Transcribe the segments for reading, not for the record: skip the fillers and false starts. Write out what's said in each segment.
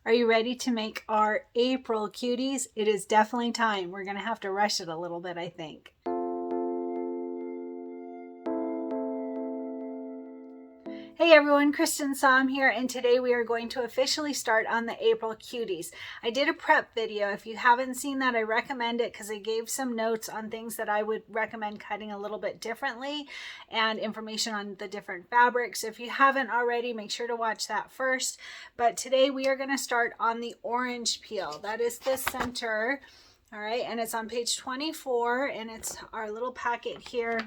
Are you ready to make our April cuties? It is definitely time. We're going to have to rush it a little bit, I think. Hey everyone, Cristin here, and today we are going to officially start on the April cuties. I did a prep video. If you haven't seen that, I recommend it because I gave some notes on things that I would recommend cutting a little bit differently and information on the different fabrics. If you haven't already, make sure to watch that first. But today we are going to start on the orange peel. That is the center. All right, and it's on page 24, and it's our little packet here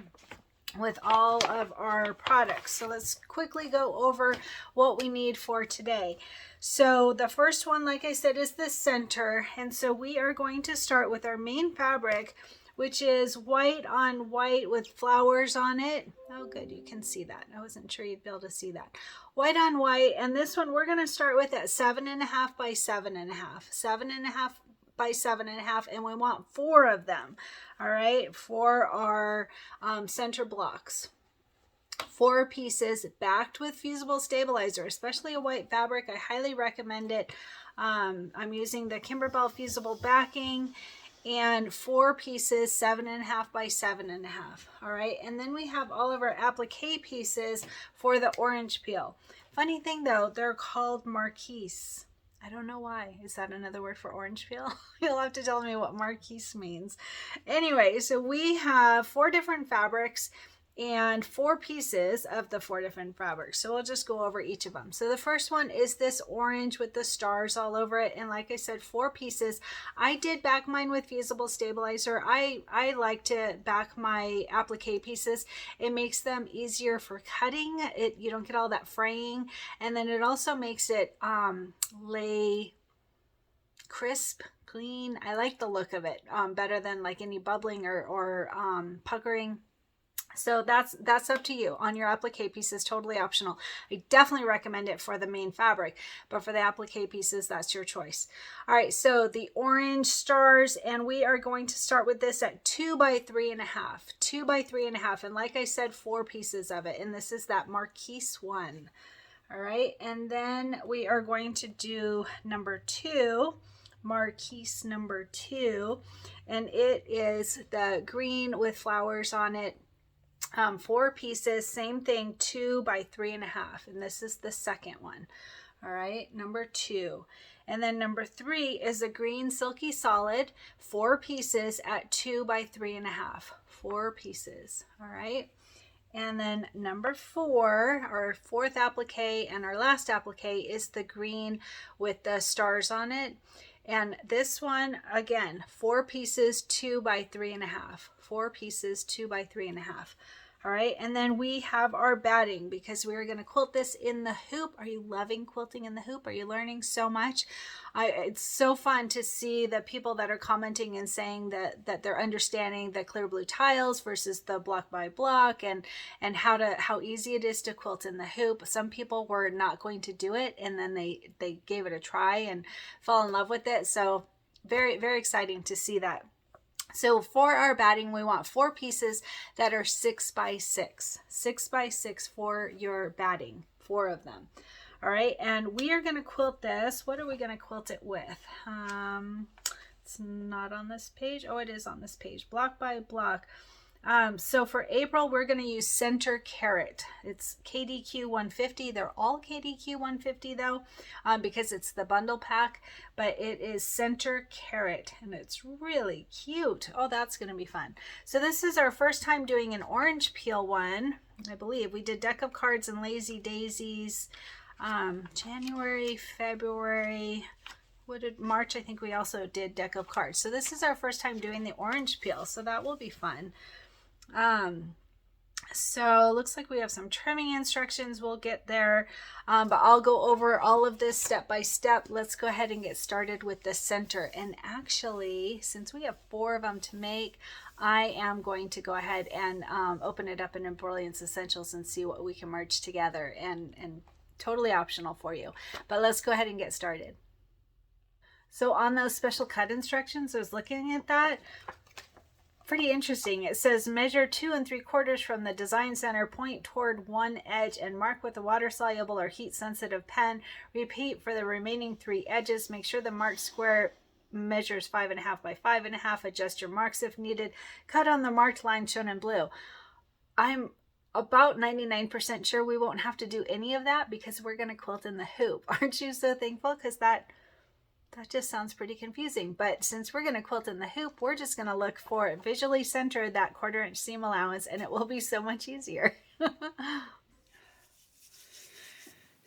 with all of our products. So let's quickly go over what we need for today. So the first one, like I said, is the center. And so we are going to start with our main fabric, which is white on white with flowers on it. Oh, good, you can see that. I wasn't sure you'd be able to see that. White on white, and this one we're gonna start with at 7.5 by 7.5. 7.5 by 7.5, and we want 4 of them. All right, for our center blocks. 4 pieces backed with Fusible stabilizer, especially a white fabric. I highly recommend it. I'm using the Kimberbell Fusible backing, and 4 pieces, 7.5 by 7.5. All right, and then we have all of our applique pieces for the orange peel. Funny thing though, they're called marquise. I don't know why. Is that another word for orange peel? You'll have to tell me what marquise means. Anyway, so we have 4 different fabrics and 4 pieces of the 4 different fabrics. So we'll just go over each of them. So the first one is this orange with the stars all over it. And like I said, 4 pieces. I did back mine with Fusible stabilizer. I like to back my applique pieces. It makes them easier for cutting. You don't get all that fraying. And then it also makes it lay crisp, clean. I like the look of it better than like any bubbling or puckering. So that's up to you. On your applique pieces, totally optional. I definitely recommend it for the main fabric, but for the applique pieces, that's your choice. All right, so the orange stars, and we are going to start with this at 2 by 3.5. 2 by 3.5, and like I said, 4 pieces of it, and this is that marquise one. All right, and then we are going to do number 2. Marquise number 2, and it is the green with flowers on it. 4 pieces, same thing, 2 by 3.5, and this is the second one. All right, number 2. And then number 3 is a green silky solid, 4 pieces at 2 by 3.5. 4 pieces. All right. And then number 4, our 4th applique and our last applique, is the green with the stars on it. And this one, again, 4 pieces, 2 by 3.5. 4 pieces, 2 by 3.5. All right, and then we have our batting because we're going to quilt this in the hoop. Are you loving quilting in the hoop? Are you learning so much? It's so fun to see the people that are commenting and saying that they're understanding the clear blue tiles versus the block by block, and how easy it is to quilt in the hoop. Some people were not going to do it, and then they gave it a try and fell in love with it. So very, very exciting to see that. So for our batting, we want 4 pieces that are 6 by 6. 6 by 6 for your batting, 4 of them. All right, and we are going to quilt this. What are we going to quilt it with? It's not on this page. Oh, it is on this page. Block by block. So for April, we're going to use Center Carrot. It's KDQ 150. They're all KDQ 150 though, because it's the bundle pack, but it is Center Carrot, and it's really cute. Oh, that's going to be fun. So this is our first time doing an orange peel one. I believe we did deck of cards and lazy daisies, January, February, March, I think we also did deck of cards. So this is our first time doing the orange peel, so that will be fun. So looks like we have some trimming instructions. We'll get there, but I'll go over all of this step by step. Let's go ahead and get started with the center. And actually, since we have 4 of them to make, I am going to go ahead and open it up in Brilliance Essentials and see what we can merge together, and totally optional for you. But let's go ahead and get started. So on those special cut instructions, I was looking at that. pretty interesting. It says measure 2 3/4 from the design center, point toward one edge, and mark with a water soluble or heat sensitive pen. Repeat for the remaining 3 edges. Make sure the marked square measures 5.5 by 5.5. Adjust your marks if needed. Cut on the marked line shown in blue. I'm about 99% sure we won't have to do any of that because we're going to quilt in the hoop. Aren't you so thankful? Because that just sounds pretty confusing. But since we're going to quilt in the hoop, we're just going to look for visually centered that 1/4 inch seam allowance, and it will be so much easier.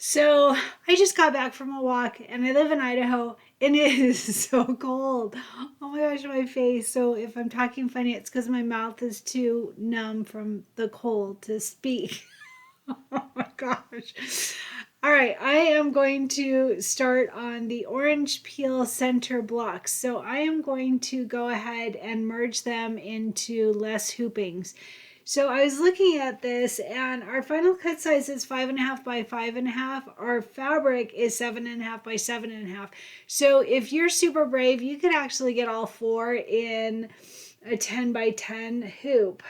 So I just got back from a walk, and I live in Idaho, and it is so cold. Oh my gosh, my face. So if I'm talking funny, it's because my mouth is too numb from the cold to speak. Oh my gosh. All right, I am going to start on the orange peel center blocks. So I am going to go ahead and merge them into less hoopings. So I was looking at this, and our final cut size is 5.5 by 5.5. Our fabric is 7.5 by 7.5. So if you're super brave, you could actually get all 4 in a 10 by 10 hoop,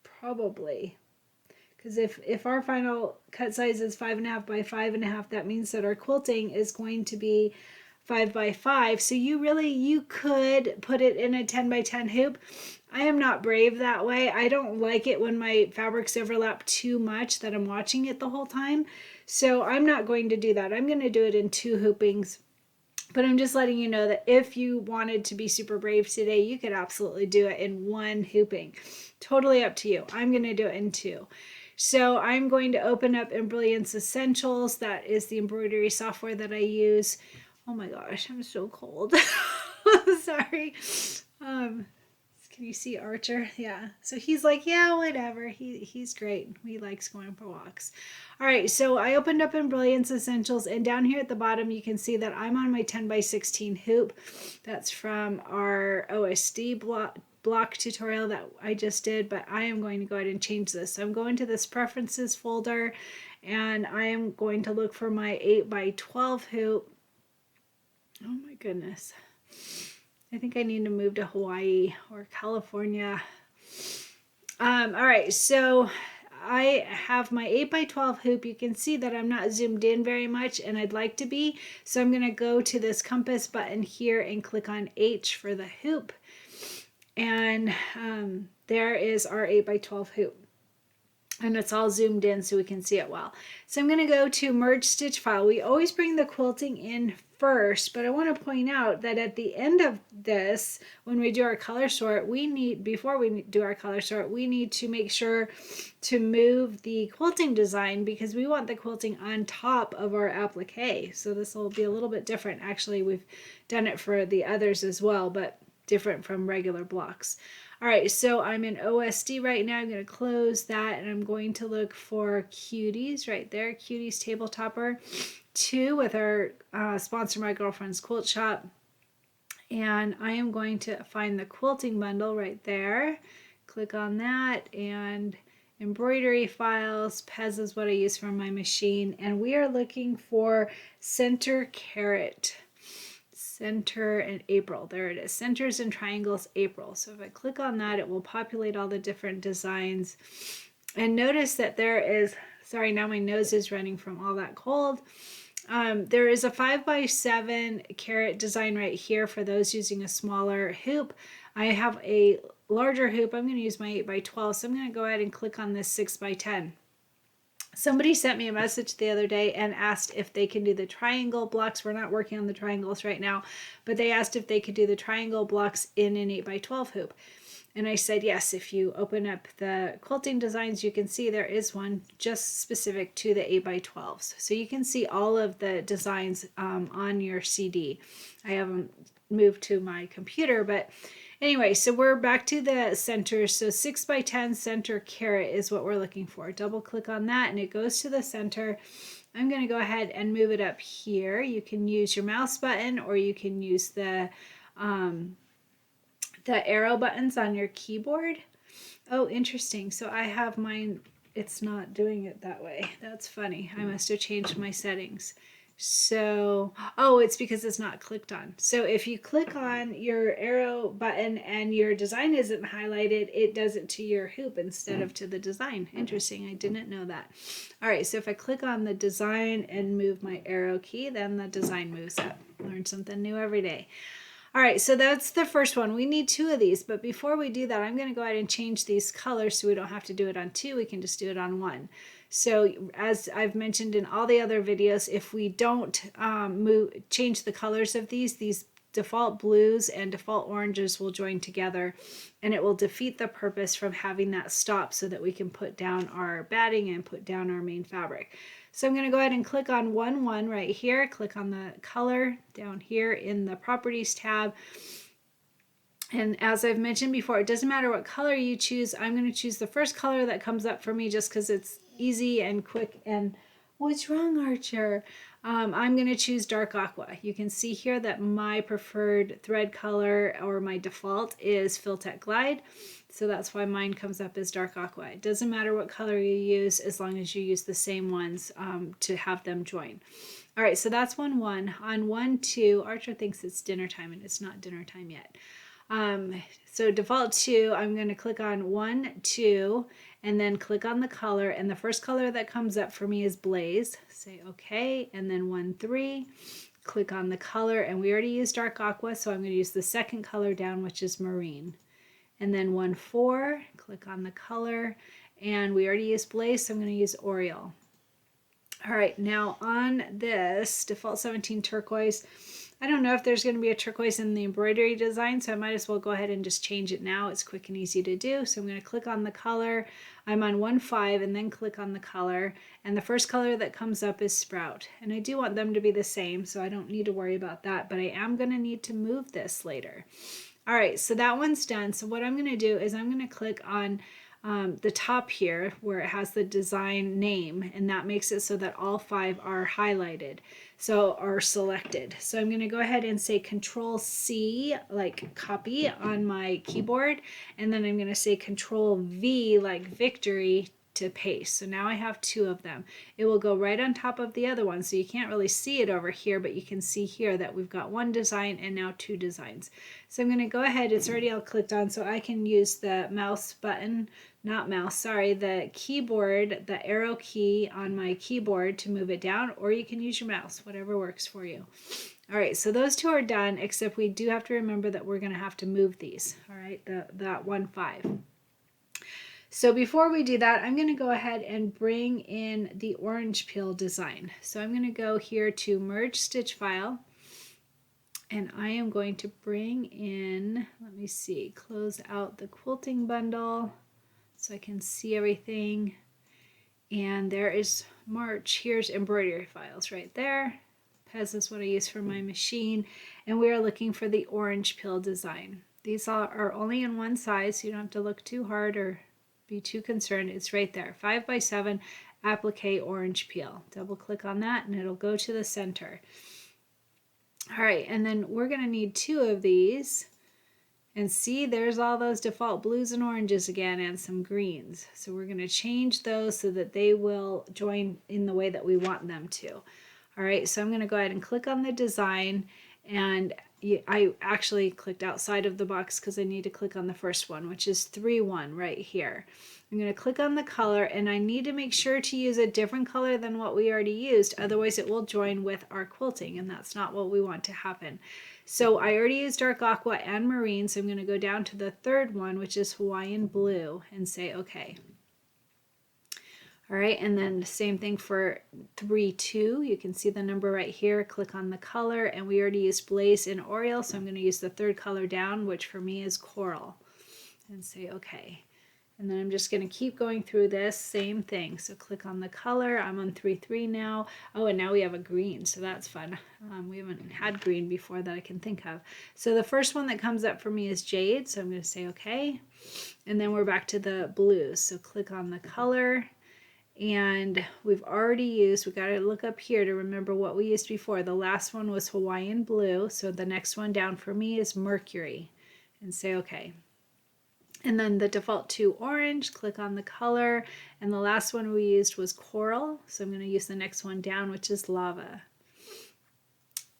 probably. Because if our final cut size is 5.5 by 5.5, that means that our quilting is going to be 5 by 5. So you could put it in a 10 by 10 hoop. I am not brave that way. I don't like it when my fabrics overlap too much that I'm watching it the whole time. So I'm not going to do that. I'm going to do it in 2 hoopings. But I'm just letting you know that if you wanted to be super brave today, you could absolutely do it in 1 hooping. Totally up to you. I'm going to do it in 2. So I'm going to open up Embrilliance Essentials. That is the embroidery software that I use. Oh my gosh, I'm so cold. Sorry. Can you see Archer? Yeah. So he's like, yeah, whatever. He's great. He likes going for walks. All right. So I opened up Embrilliance Essentials, and down here at the bottom, you can see that I'm on my 10 by 16 hoop. That's from our OSD block tutorial that I just did, but I am going to go ahead and change this. So I'm going to this preferences folder, and I am going to look for my 8 by 12 hoop. Oh my goodness. I think I need to move to Hawaii or California. All right, so I have my 8 by 12 hoop. You can see that I'm not zoomed in very much, and I'd like to be. So I'm going to go to this compass button here and click on H for the hoop. And there is our 8 by 12 hoop. And it's all zoomed in so we can see it well. So I'm going to go to Merge Stitch File. We always bring the quilting in first, but I want to point out that at the end of this, when we do our color sort, before we do our color sort, we need to make sure to move the quilting design because we want the quilting on top of our applique. So this will be a little bit different. Actually, we've done it for the others as well, but different from regular blocks. All right, so I'm in OSD right now. I'm going to close that, and I'm going to look for Cuties right there, Cuties Table Topper 2 with our sponsor, My Girlfriend's Quilt Shop. And I am going to find the quilting bundle right there. Click on that, and embroidery files. Pez is what I use for my machine. And we are looking for Center Carrot. Center and April. There it is. Centers and Triangles April. So if I click on that, it will populate all the different designs. And notice that there is, sorry, now my nose is running from all that cold. There is a 5 by 7 carrot design right here for those using a smaller hoop. I have a larger hoop. I'm going to use my 8 by 12. So I'm going to go ahead and click on this 6 by 10. Somebody sent me a message the other day and asked if they can do the triangle blocks. We're not working on the triangles right now, but they asked if they could do the triangle blocks in an 8 by 12 hoop. And I said, yes, if you open up the quilting designs, you can see there is one just specific to the 8 by 12s. So you can see all of the designs on your CD. I haven't moved to my computer, but anyway, so we're back to the center. So 6 by 10 center carrot is what we're looking for. Double click on that and it goes to the center. I'm going to go ahead and move it up here. You can use your mouse button or you can use the arrow buttons on your keyboard. Oh, interesting. So I have mine, it's not doing it that way. That's funny. I must have changed my settings. So, oh, it's because it's not clicked on. So if you click on your arrow button and your design isn't highlighted, it does it to your hoop instead of to the design. Interesting, I didn't know that. All right, so if I click on the design and move my arrow key, then the design moves up. Learn something new every day. All right, so that's the first one. We need 2 of these, but before we do that, I'm going to go ahead and change these colors so we don't have to do it on 2. We can just do it on 1. So as I've mentioned in all the other videos, if we don't change the colors of these default blues and default oranges will join together, and it will defeat the purpose from having that stop so that we can put down our batting and put down our main fabric. So I'm going to go ahead and click on 1-1 right here, click on the color down here in the properties tab. And as I've mentioned before, it doesn't matter what color you choose. I'm going to choose the first color that comes up for me just because it's easy and quick. And what's wrong, Archer? I'm going to choose dark aqua. You can see here that my preferred thread color or my default is Filtech Glide. So that's why mine comes up as dark aqua. It doesn't matter what color you use as long as you use the same ones to have them join. All right, so that's 1-1. On 1-2, Archer thinks it's dinner time and it's not dinner time yet. So default 2, I'm going to click on 1-2 and then click on the color, and the first color that comes up for me is Blaze. Say okay, and then 1-3, click on the color, and we already used dark aqua, so I'm going to use the second color down, which is Marine. And then 1-4, click on the color, and we already used Blaze, so I'm going to use Oriole. All right, now on this default 17 turquoise, I don't know if there's going to be a turquoise in the embroidery design, so I might as well go ahead and just change it now. It's quick and easy to do. So I'm going to click on the color. I'm on 1-5 and then click on the color. And the first color that comes up is Sprout. And I do want them to be the same, so I don't need to worry about that, but I am going to need to move this later. All right, so that one's done. So what I'm going to do is I'm going to click on the top here where it has the design name, and that makes it so that all 5 are highlighted, so are selected. So I'm going to go ahead and say Control C like copy on my keyboard, and then I'm going to say Control V like victory to paste. So now I have 2 of them. It will go right on top of the other one, so you can't really see it over here, but you can see here that we've got 1 design and now 2 designs. So I'm going to go ahead, it's already all clicked on, so I can use the mouse button, not mouse, sorry, the keyboard, the arrow key on my keyboard to move it down, or you can use your mouse, whatever works for you. All right, so those 2 are done, except we do have to remember that we're going to have to move these, all right, that 1-5. So before we do that, I'm going to go ahead and bring in the orange peel design. So I'm going to go here to Merge Stitch File, and I am going to bring in, let me see, close out the quilting bundle so I can see everything. And there is March. Here's embroidery files right there. Pez is what I use for my machine. And we are looking for the orange peel design. These are only in one size, so you don't have to look too hard or be too concerned. It's right there, 5x7 applique orange peel. Double click on that and it'll go to the center. All right, and then we're going to need 2 of these, and see, there's all those default blues and oranges again and some greens. So we're going to change those so that they will join in the way that we want them to. All right, so I'm going to go ahead and click on the design, and I actually clicked outside of the box because I need to click on the first one, which is 3-1 right here. I'm going to click on the color, and I need to make sure to use a different color than what we already used, otherwise it will join with our quilting, and that's not what we want to happen. So I already used dark aqua and marine, so I'm going to go down to the third one, which is Hawaiian blue, and say okay. All right, and then the same thing for 3-2. You can see the number right here. Click on the color, and we already used Blaze and Oriole, so I'm going to use the third color down, which for me is Coral, and say okay. And then I'm just going to keep going through this same thing. So click on the color. I'm on 3-3 now. Oh, and now we have a green, so that's fun. We haven't had green before that I can think of. So the first one that comes up for me is Jade, so I'm going to say okay. And then we're back to the blues. So click on the color. And we've already used, we got to look up here to remember what we used before. The last one was Hawaiian blue, so the next one down for me is Mercury, and say okay. And then the default 2 orange, click on the color, and the last one we used was Coral, so I'm going to use the next one down, which is Lava.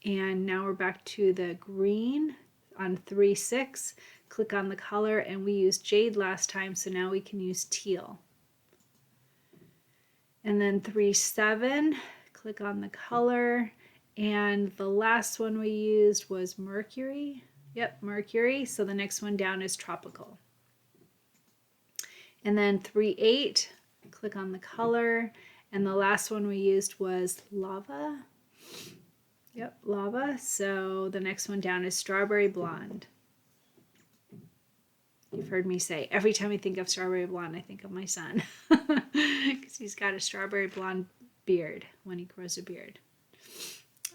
And now we're back to the green on 3-6. Click on the color, and we used jade last time, so now we can use teal. And then 3-7, click on the color, and the last one we used was mercury. Yep, mercury, so the next one down is tropical. And then 3-8, click on the color, and the last one we used was lava. Yep, lava, so the next one down is strawberry blonde. You've heard me say, every time I think of strawberry blonde, I think of my son, because he's got a strawberry blonde beard when he grows a beard.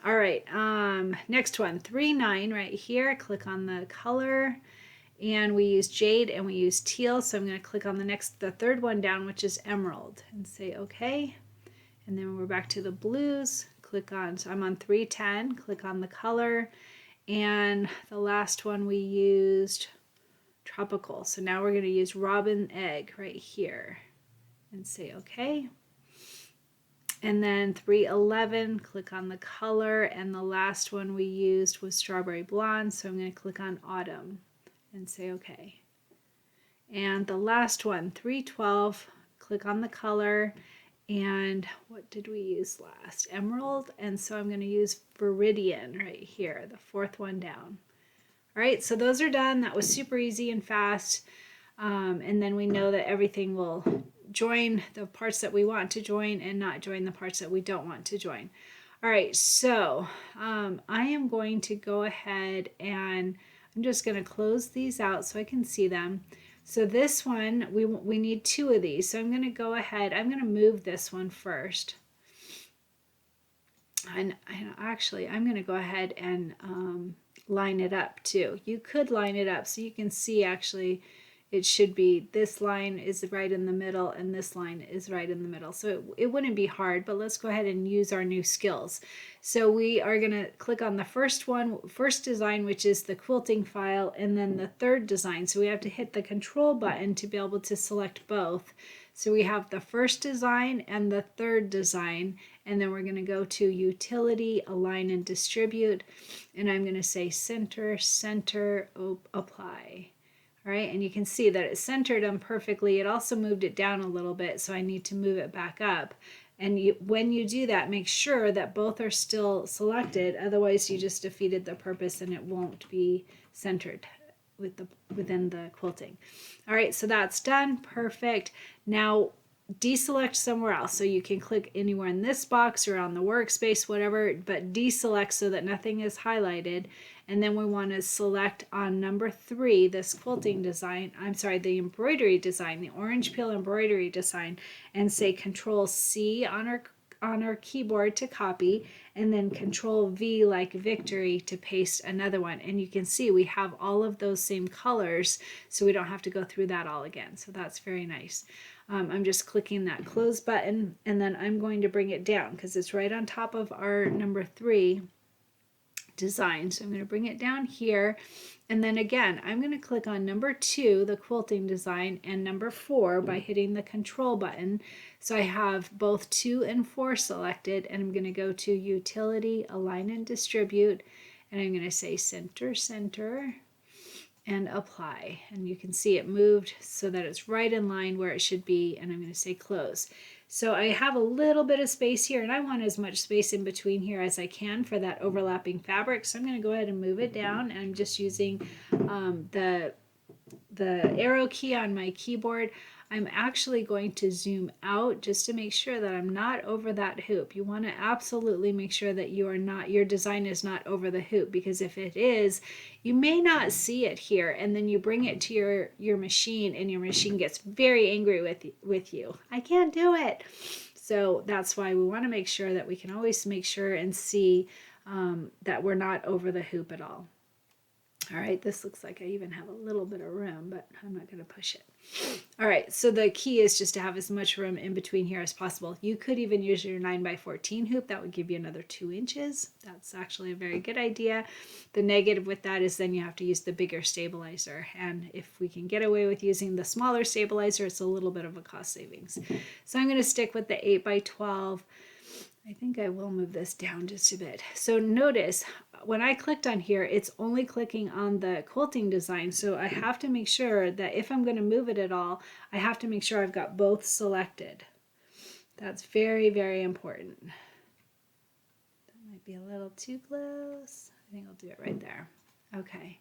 All right, next one, 3-9 right here. Click on the color, and we use jade and we use teal. So I'm going to click on the third one down, which is emerald, and say okay. And then we're back to the blues. Click on, so I'm on 3-10. Click on the color, and the last one we used tropical. So now we're going to use robin egg right here, and say okay. And then 3-11, click on the color, and the last one we used was strawberry blonde, so I'm going to click on autumn and say okay. And the last one, 3-12, click on the color, and what did we use last? Emerald, and so I'm going to use viridian right here, the fourth one down. All right, so those are done. That was super easy and fast, and then we know that everything will join the parts that we want to join and not join the parts that we don't want to join. All right, so I am going to go ahead and I'm just going to close these out so I can see them. So this one, we need 2 of these. So I'm going to go ahead, I'm going to move this one first. And actually, I'm going to go ahead and line it up too. You could line it up so you can see actually it should be this line is right in the middle and this line is right in the middle. So it wouldn't be hard, but let's go ahead and use our new skills. So we are going to click on the first design, which is the quilting file, and then the third design. So we have to hit the control button to be able to select both. So we have the first design and the third design, and then we're going to go to utility, align and distribute, and I'm going to say center, center, apply. All right, and you can see that it centered them perfectly. It also moved it down a little bit, so I need to move it back up. And when you do that, make sure that both are still selected. Otherwise, you just defeated the purpose and it won't be centered within the quilting. All right, so that's done. Perfect. Now, deselect somewhere else. So you can click anywhere in this box or on the workspace, whatever, but deselect so that nothing is highlighted. And then we want to select on number 3, this quilting design, the embroidery design, the orange peel embroidery design, and say Control C on our keyboard to copy, and then Control V like victory to paste another one. And you can see we have all of those same colors, so we don't have to go through that all again. So that's very nice. I'm just clicking that close button, and then I'm going to bring it down because it's right on top of our number 3 design. So I'm going to bring it down here, and then again I'm going to click on number 2, the quilting design, and number 4 by hitting the control button. So I have both 2 and 4 selected, and I'm going to go to utility, align and distribute, and I'm going to say center, center, and apply. And you can see it moved so that it's right in line where it should be, and I'm going to say close. So I have a little bit of space here, and I want as much space in between here as I can for that overlapping fabric. So I'm going to go ahead and move it down, and I'm just using the arrow key on my keyboard. I'm actually going to zoom out just to make sure that I'm not over that hoop. You want to absolutely make sure that your design is not over the hoop, because if it is, you may not see it here, and then you bring it to your machine and your machine gets very angry with you. I can't do it. So that's why we want to make sure that we can always make sure and see that we're not over the hoop at all. All right, this looks like I even have a little bit of room, but I'm not going to push it. All right, so the key is just to have as much room in between here as possible. You could even use your 9x14 hoop. That would give you another 2 inches. That's actually a very good idea. The negative with that is then you have to use the bigger stabilizer. And if we can get away with using the smaller stabilizer, it's a little bit of a cost savings. So I'm going to stick with the 8x12. I think I will move this down just a bit. So notice when I clicked on here, it's only clicking on the quilting design. So I have to make sure that if I'm going to move it at all, I have to make sure I've got both selected. That's very, very important. That might be a little too close. I think I'll do it right there. Okay.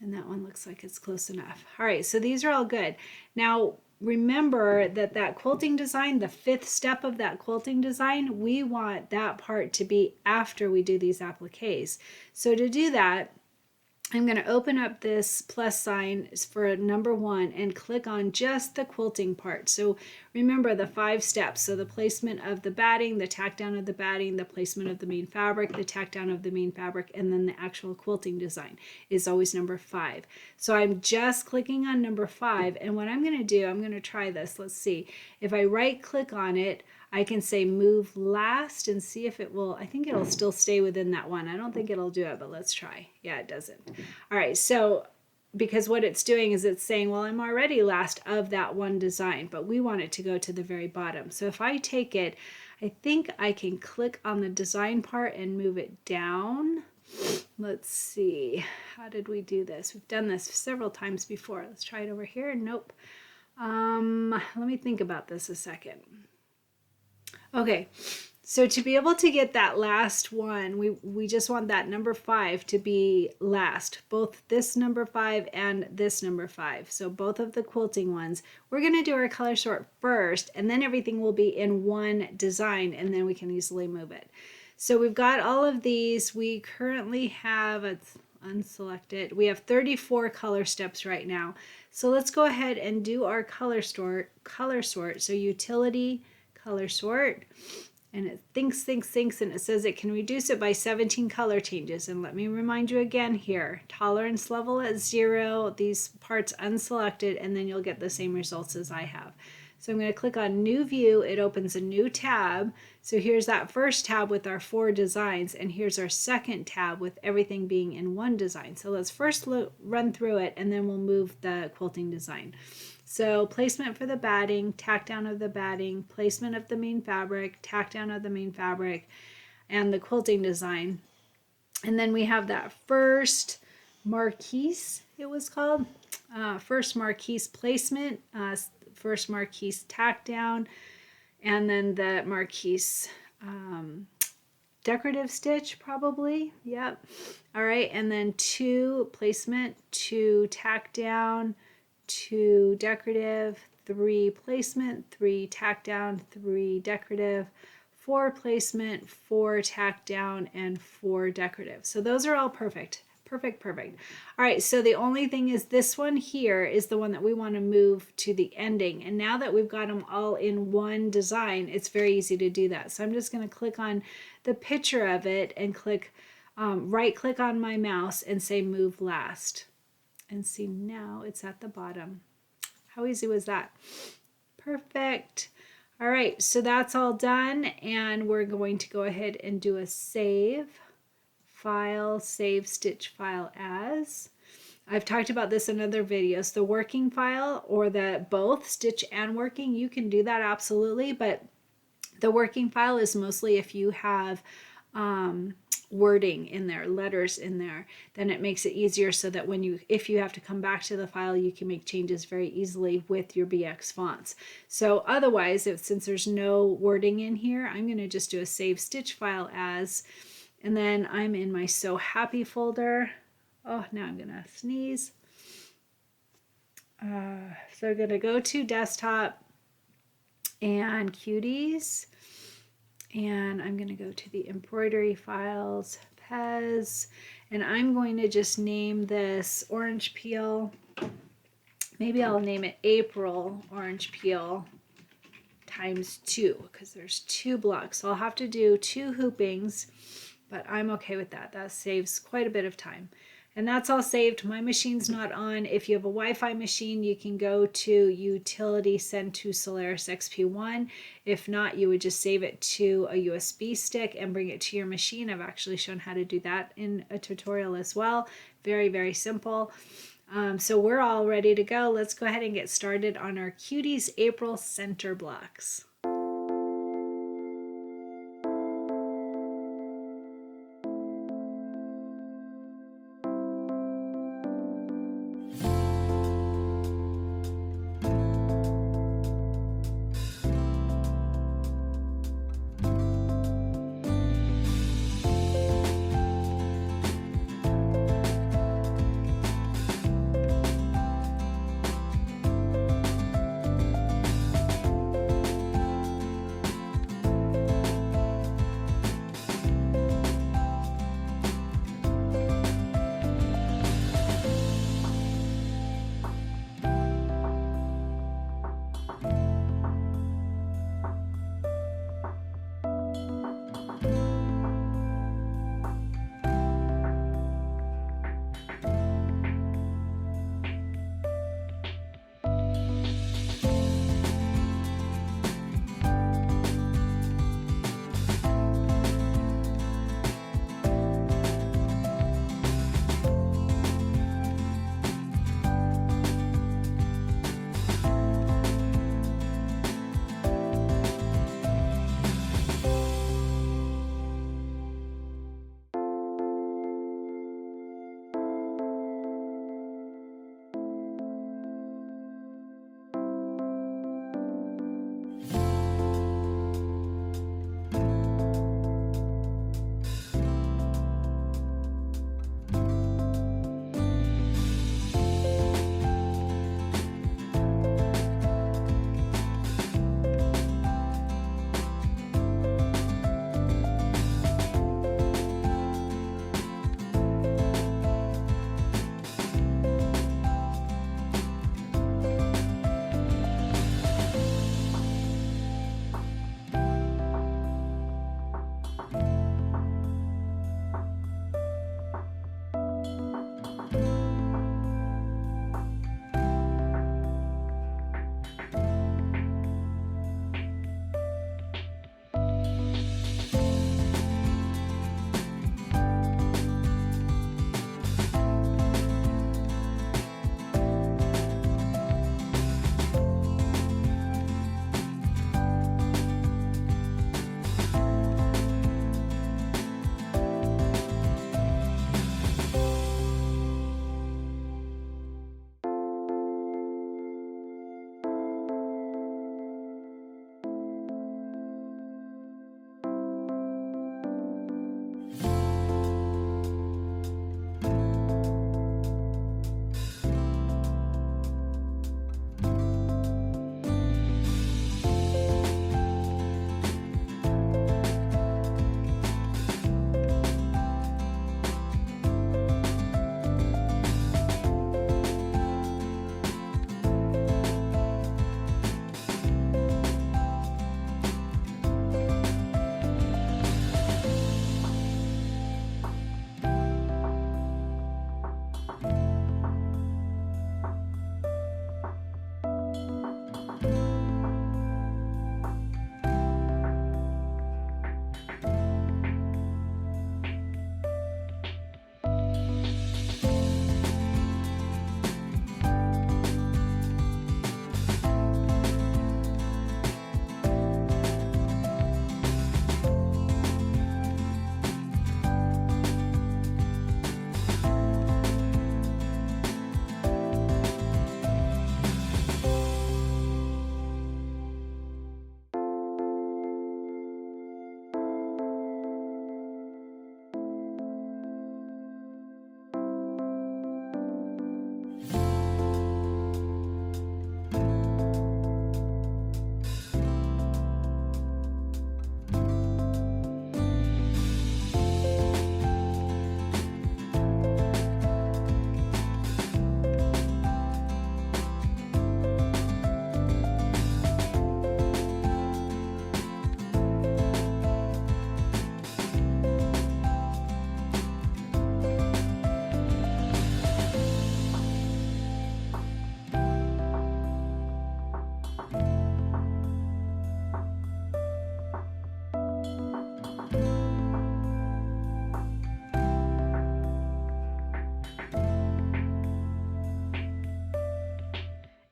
And that one looks like it's close enough. All right, so these are all good. Now, remember that quilting design, the 5th step of that quilting design, we want that part to be after we do these appliques. So to do that, I'm going to open up this plus sign for number 1 and click on just the quilting part. So remember the 5 steps. So the placement of the batting, the tack down of the batting, the placement of the main fabric, the tack down of the main fabric, and then the actual quilting design is always number 5. So I'm just clicking on number 5, and what I'm going to do, I'm going to try this. Let's see. If I right click on it, I can say move last and see if it will. I think it'll still stay within that one. I don't think it'll do it, but let's try. Yeah, it doesn't. All right, so because what it's doing is it's saying, well, I'm already last of that one design, but we want it to go to the very bottom. So if I take it, I think I can click on the design part and move it down. Let's see. How did we do this? We've done this several times before. Let's try it over here. Nope. Let me think about this a second. Okay, so to be able to get that last one, we just want that number 5 to be last, both this number 5 and this number 5. So both of the quilting ones. We're going to do our color sort first, and then everything will be in one design, and then we can easily move it. So we've got all of these. We currently have, it's unselected, we have 34 color steps right now. So let's go ahead and do our color sort. So utility, color sort, and it thinks, and it says it can reduce it by 17 color changes. And let me remind you again here, tolerance level at 0, these parts unselected, and then you'll get the same results as I have. So I'm going to click on new view. It opens a new tab. So here's that first tab with our 4 designs, and here's our second tab with everything being in one design. So let's first run through it, and then we'll move the quilting design. So placement for the batting, tack down of the batting, placement of the main fabric, tack down of the main fabric, and the quilting design. And then we have that first marquise, it was called. First marquise placement, first marquise tack down, and then the marquise decorative stitch probably. Yep. All right, and then 2 placement, 2 tack down, 2 decorative, 3 placement, 3 tack down, 3 decorative, 4 placement, 4 tack down, and 4 decorative. So those are all perfect. Perfect. All right, so the only thing is this one here is the one that we want to move to the ending. And now that we've got them all in one design, it's very easy to do that. So I'm just going to click on the picture of it and click, right click on my mouse and say move last. And see, now it's at the bottom. How easy was that? Perfect. All right, so that's all done, and we're going to go ahead and do a save. File, save stitch file as. I've talked about this in other videos. The working file, or the both stitch and working, you can do that absolutely, but the working file is mostly if you have wording in there, letters in there, then it makes it easier so that if you have to come back to the file, you can make changes very easily with your BX fonts. So otherwise, since there's no wording in here, I'm going to just do a save stitch file as, and then I'm in my So Happy folder. Oh, now I'm going to sneeze. So I'm going to go to desktop and Cuties. And I'm going to go to the embroidery files, Pez, and I'm going to just name this orange peel. Maybe I'll name it April orange peel ×2 because there's 2 blocks. So I'll have to do 2 hoopings, but I'm okay with that. That saves quite a bit of time. And that's all saved. My machine's not on. If you have a Wi-Fi machine, you can go to Utility, Send to Solaris XP1. If not, you would just save it to a USB stick and bring it to your machine. I've actually shown how to do that in a tutorial as well. Very, very simple. So we're all ready to go. Let's go ahead and get started on our Cuties April center blocks.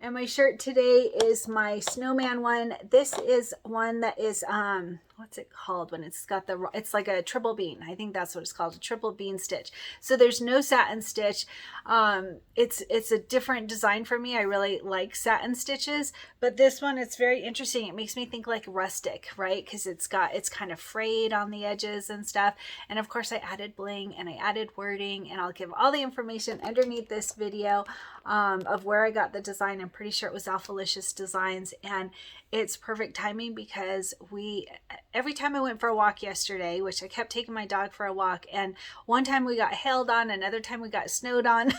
And my shirt today is my snowman one. This is one that is, what's it called when it's got the, it's like a triple bean. I think that's what it's called, a triple bean stitch. So there's no satin stitch. It's a different design for me. I really like satin stitches, but this one, it's very interesting. It makes me think like rustic, right? Because it's kind of frayed on the edges and stuff. And of course I added bling and I added wording, and I'll give all the information underneath this video of where I got the design. I'm pretty sure it was Alphalicious Designs, and it's perfect timing because every time I went for a walk yesterday, which I kept taking my dog for a walk, and one time we got hailed on, another time we got snowed on.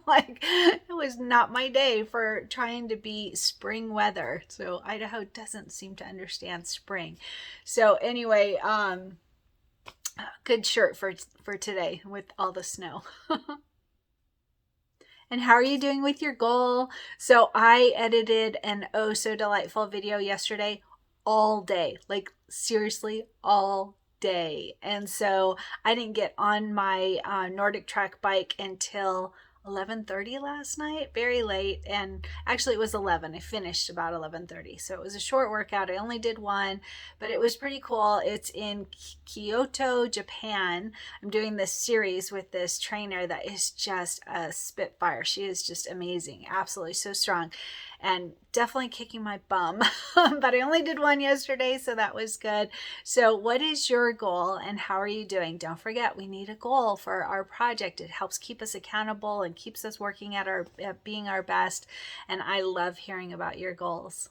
Like, it was not my day for trying to be spring weather. So Idaho doesn't seem to understand spring. So anyway, good shirt for today with all the snow. And how are you doing with your goal? So I edited an oh so delightful video yesterday all day, like seriously all day. And so I didn't get on my Nordic track bike until 11:30 last night, very late. And actually it was 11. I finished about 11:30. So it was a short workout. I only did one, but it was pretty cool. It's in Kyoto, Japan. I'm doing this series with this trainer that is just a spitfire. She is just amazing. Absolutely so strong. And definitely kicking my bum. But I only did one yesterday, so that was good. So what is your goal and how are you doing? Don't forget, we need a goal for our project. It helps keep us accountable and keeps us working at being our best. And I love hearing about your goals.